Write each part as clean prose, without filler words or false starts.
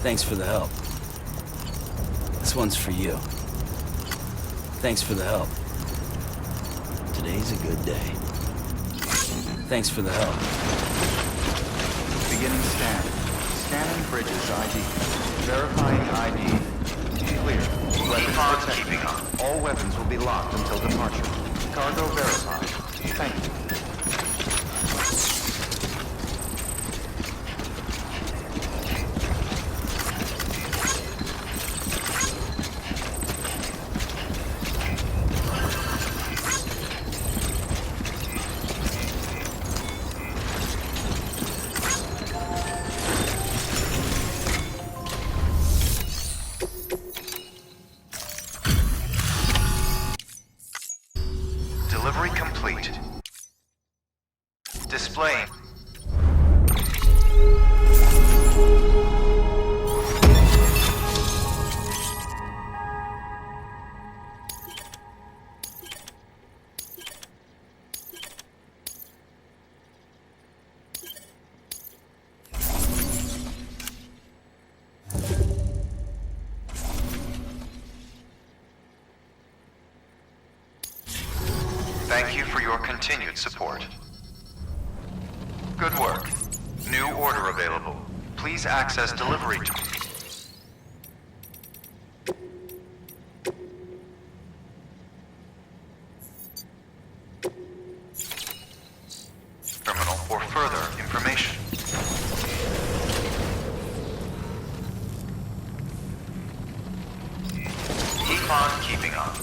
Thanks for the help. This one's for you. Thanks for the help. Today's a good day. Thanks for the help. Beginning scan. Scanning bridges ID. Verifying ID. Clear. Weapons protected. All weapons will be locked until departure. Cargo verified. Thank you. Delivery complete. Displaying. Thank you for your continued support. Good work. New order available. Please access delivery. Terminal for further information. Keep on keeping on.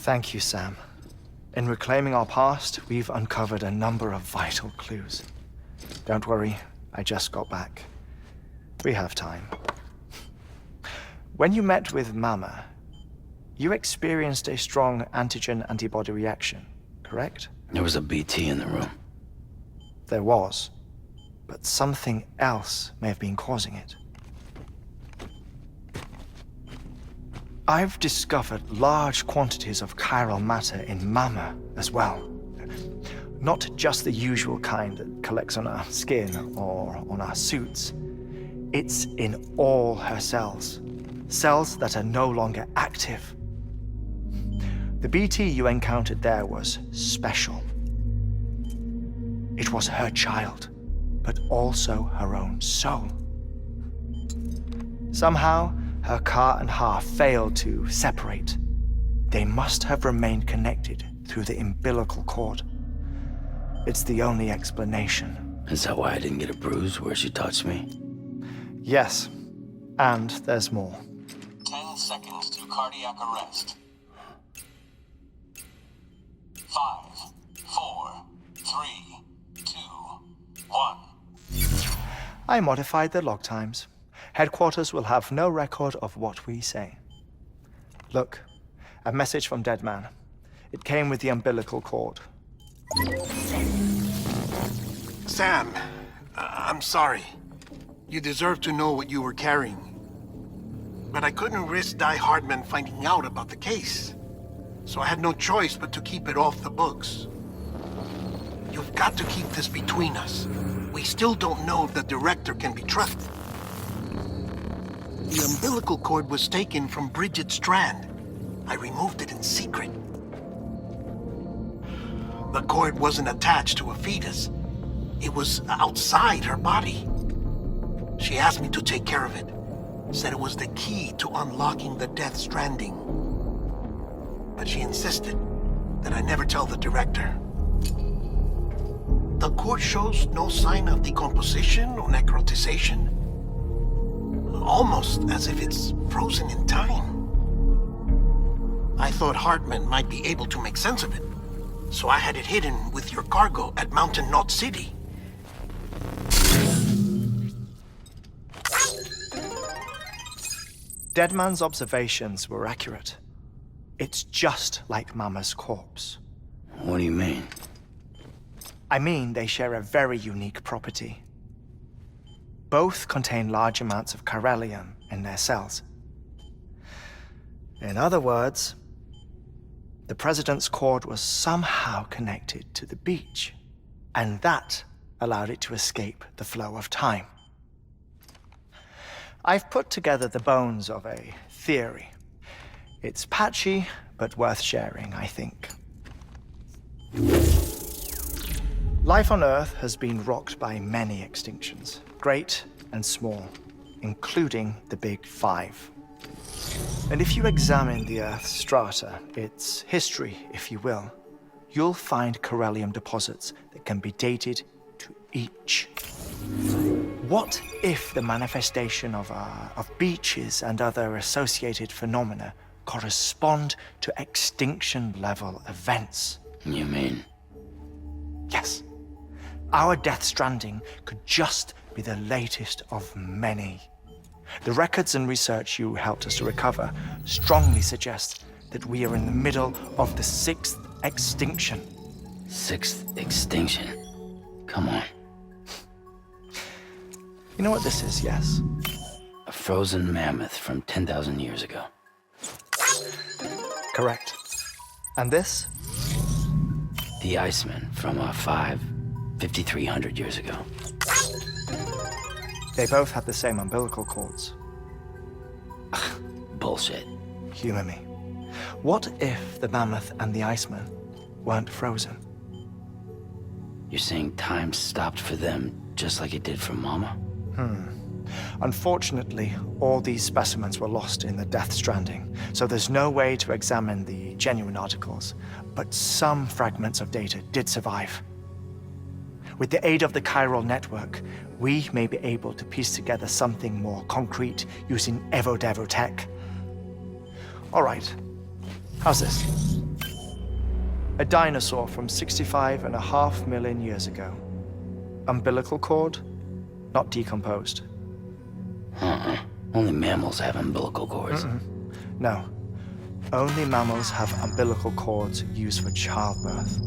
Thank you, Sam. In reclaiming our past, we've uncovered a number of vital clues. Don't worry, I just got back. We have time. When you met with Mama, you experienced a strong antigen-antibody reaction, correct? There was a BT in the room. There was, but something else may have been causing it. I've discovered large quantities of chiral matter in Mama as well. Not just the usual kind that collects on our skin or on our suits. It's in all her cells. Cells that are no longer active. The BT you encountered there was special. It was her child, but also her own soul. Somehow, her car and half failed to separate. They must have remained connected through the umbilical cord. It's the only explanation. Is that why I didn't get a bruise where she touched me? Yes, and there's more. 10 seconds to cardiac arrest. 5, 4, 3, 2, 1. I modified the log times. Headquarters will have no record of what we say. Look, a message from Deadman. It came with the umbilical cord. Sam, I'm sorry. You deserve to know what you were carrying. But I couldn't risk Heartman finding out about the case. So I had no choice but to keep it off the books. You've got to keep this between us. We still don't know if the director can be trusted. The umbilical cord was taken from Bridget Strand. I removed it in secret. The cord wasn't attached to a fetus. It was outside her body. She asked me to take care of it. Said it was the key to unlocking the death stranding. But she insisted that I never tell the director. The cord shows no sign of decomposition or necrotization. Almost as if it's frozen in time. I thought Heartman might be able to make sense of it, so I had it hidden with your cargo at Mountain Knot City. Deadman's observations were accurate. It's just like Mama's corpse. What do you mean? I mean, they share a very unique property. Both contain large amounts of chiralium in their cells. In other words, the president's cord was somehow connected to the beach, and that allowed it to escape the flow of time. I've put together the bones of a theory. It's patchy, but worth sharing, I think. Life on Earth has been rocked by many extinctions, great and small, including the Big Five. And if you examine the Earth's strata, its history, if you will, you'll find chiralium deposits that can be dated to each. What if the manifestation of beaches and other associated phenomena correspond to extinction-level events? You mean? Yes. Our Death Stranding could just be the latest of many. The records and research you helped us to recover strongly suggest that we are in the middle of the 6th extinction. 6th extinction? Come on. You know what this is, yes? A frozen mammoth from 10,000 years ago. Correct. And this? The Iceman from 5,300 years ago. They both had the same umbilical cords. Bullshit. Humor me. What if the mammoth and the Iceman weren't frozen? You're saying time stopped for them just like it did for Mama? Unfortunately, all these specimens were lost in the Death Stranding, so there's no way to examine the genuine articles, but some fragments of data did survive. With the aid of the chiral network, we may be able to piece together something more concrete using Evo-Devo tech. All right, how's this? A dinosaur from 65.5 million years ago. Umbilical cord, not decomposed. Only mammals have umbilical cords. No. Only mammals have umbilical cords used for childbirth.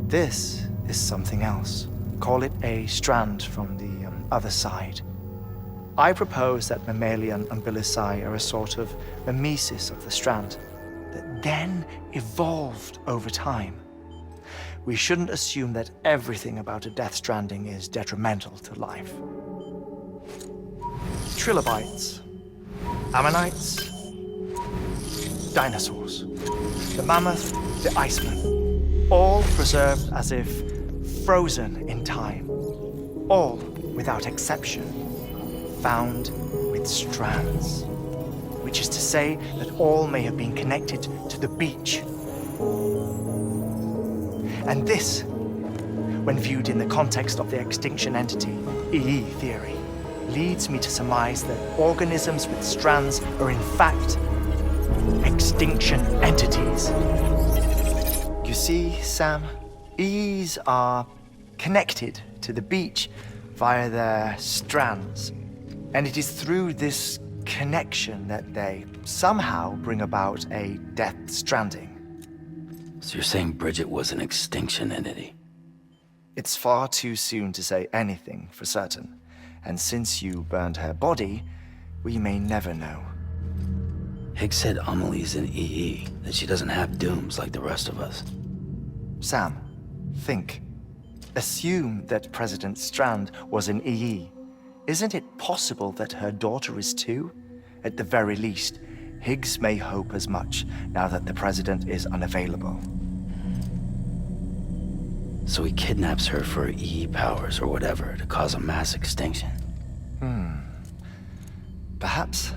This is something else. Call it a strand from the other side. I propose that mammalian umbilici are a sort of mimesis of the strand that then evolved over time. We shouldn't assume that everything about a Death Stranding is detrimental to life. Trilobites, ammonites, dinosaurs, the mammoth, the Iceman, all preserved as if frozen in time, all, without exception, found with strands, which is to say that all may have been connected to the beach. And this, when viewed in the context of the Extinction Entity, EE theory, leads me to surmise that organisms with strands are in fact Extinction Entities. You see, Sam, EEs are connected to the beach via their strands, and it is through this connection that they somehow bring about a Death Stranding. So you're saying Bridget was an extinction entity? It's far too soon to say anything for certain. And since you burned her body, we may never know. Higgs said Amelie's an EE, that she doesn't have dooms like the rest of us. Sam, think. Assume that President Strand was an EE. Isn't it possible that her daughter is too? At the very least, Higgs may hope as much now that the president is unavailable. So he kidnaps her for EE powers or whatever to cause a mass extinction. Perhaps.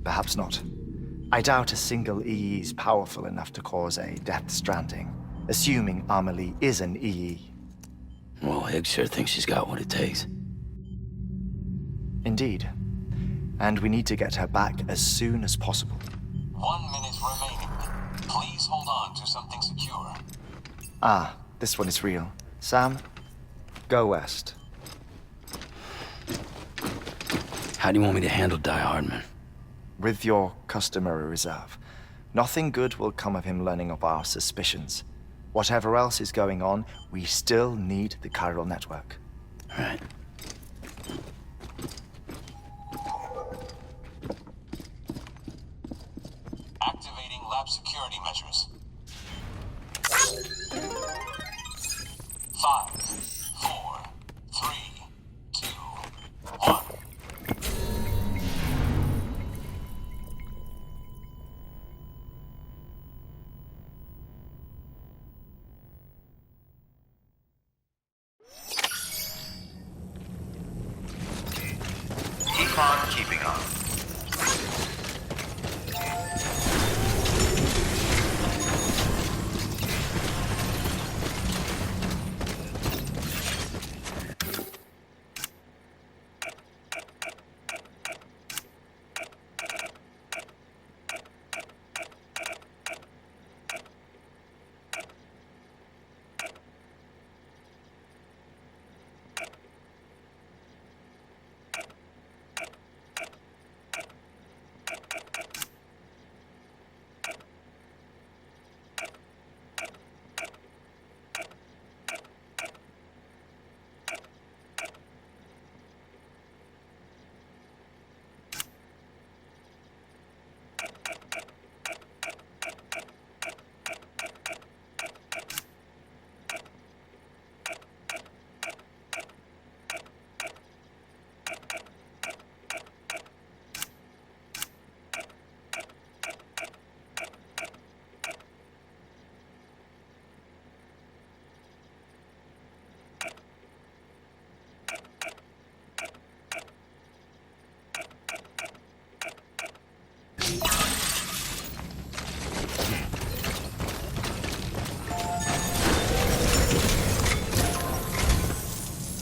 Perhaps not. I doubt a single EE is powerful enough to cause a Death Stranding, assuming Amelie is an EE. Well, Higgs sure thinks she's got what it takes. Indeed. And we need to get her back as soon as possible. 1 minute remaining. Please hold on to something secure. Ah, this one is real. Sam, go west. How do you want me to handle Die Hardman? With your customary reserve. Nothing good will come of him learning of our suspicions. Whatever else is going on, we still need the chiral network. All right. Activating lab security measures. 5, 4, 3, 2, 1. Keep on keeping on.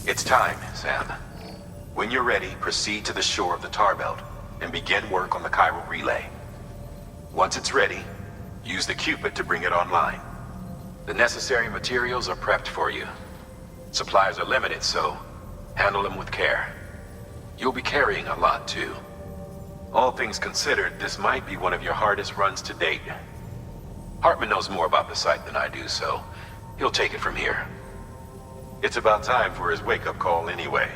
It's time, Sam. When you're ready, proceed to the shore of the tar belt and begin work on the chiral relay. Once it's ready, use the Cupid to bring it online. The necessary materials are prepped for you. Supplies are limited, so handle them with care. You'll be carrying a lot, too. All things considered, this might be one of your hardest runs to date. Heartman knows more about the site than I do, so he'll take it from here. It's about time for his wake-up call anyway.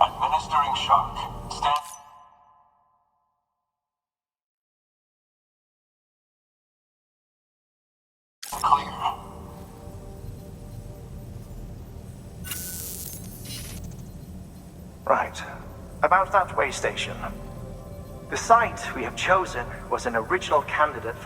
Administering shock. Stand. Clear. Right. About that way station. The site we have chosen was an original candidate for